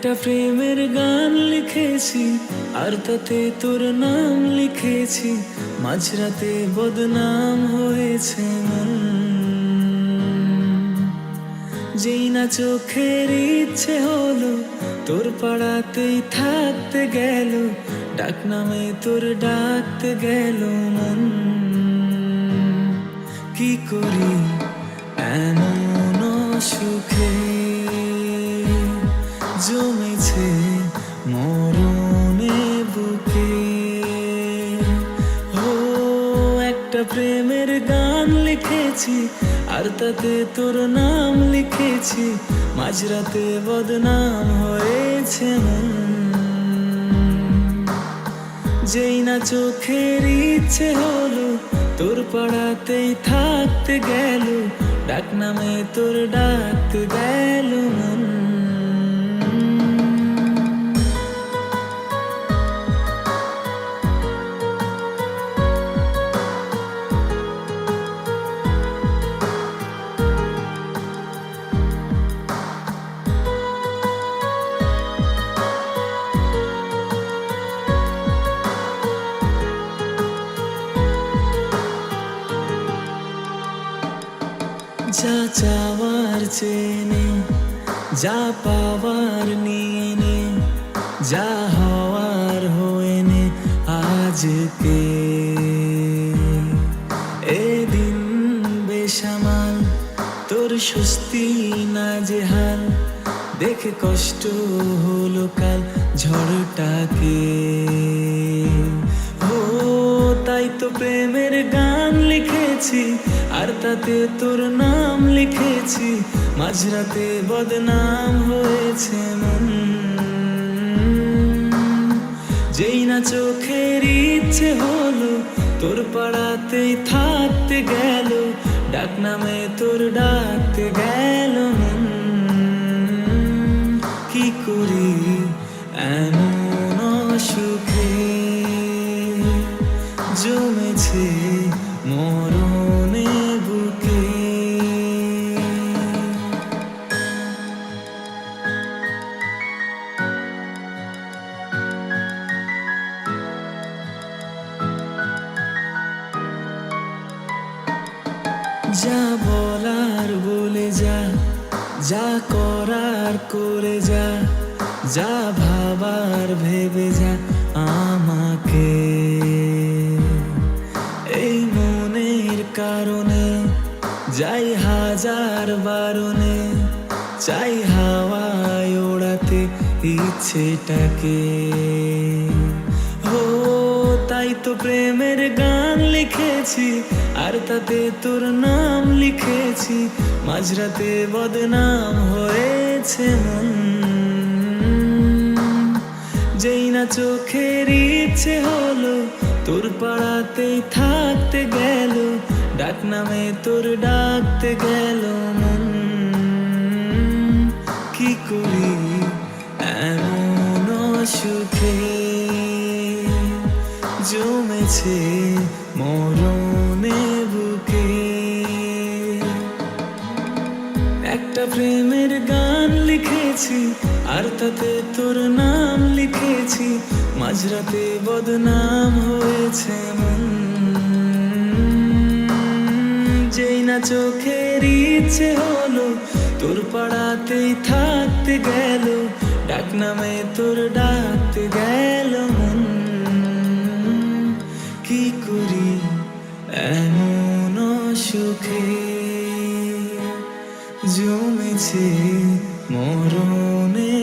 একটা প্রেমের গান লিখেছি আর তাতে তোর নাম লিখেছি, মাঝরাতে বদনাম হয়েছে মন। যেই না চোখের ইচ্ছে হলো তোর পাড়াতেই থাকতে গেল, ডাক নামে তোর ডাকতে গেল মন। কি করি এমন সুখে জমেছে মরণে বুকে। ও একটা প্রেমের গান লিখেছি আর তাতে তোর নাম লিখেছি, মাঝরাতে বদনাম হয়েছে মন। যেই না চোখের ইচ্ছে হলো তোর পাড়াতেই থাকতে গেল, ডাক নামে তোর ডাকতে গেল মন। যা চাওয়ার চেনে, যা পাওয়ার নিয়ে নে, যা হওয়ার হয়ে নে আজকে। এদিন বেসামাল তোর স্বস্তি না যে হাল, দেখে কষ্ট হলো কাল ঝড়টাকে। ও তাই তো প্রেমের গান লিখেছি আর তাতে তোর নাম লিখেছি, মাঝরাতে বদনাম হয়েছে মন। যেই না চোখের ইচ্ছে হলো তোর পাড়াতেই থাকতে গেল, ডাক নামে তোর ডাকতে গেল মন। কি করি এমন সুখে জমেছে মরণে বুকে। যা বলার বলে যা, যা করার করে যা, যা ভাবার ভেবে যা আমাকে। এই মনের কারণে যাই হাজার বারণে, চাই হাওয়ায় ওড়াতে ইচ্ছেটাকে। ও তাই তো প্রেমের গান লিখেছি আর তাতে তোর নাম লিখেছি, মাঝরাতে বদনাম হয়েছে মন। যেই না চোখের ইচ্ছে হলো তোর পাড়াতেই থাকতে গেল, ডাক নামে তোর ডাকতে গেল মন। কি করি এমন সুখে জমেছে মরণে বুকে। একটা প্রেমের গান লিখেছি আর তাতে তোর নাম লিখেছি, মাঝরাতে বদনাম হয়েছে মন। যেই না চোখের ইচ্ছে হলো তোর পাড়াতেই থাকতে গেল, ডাক নামে তোর ডাকতে গেল মন। কি করি এমন সুখে জমেছে মরণে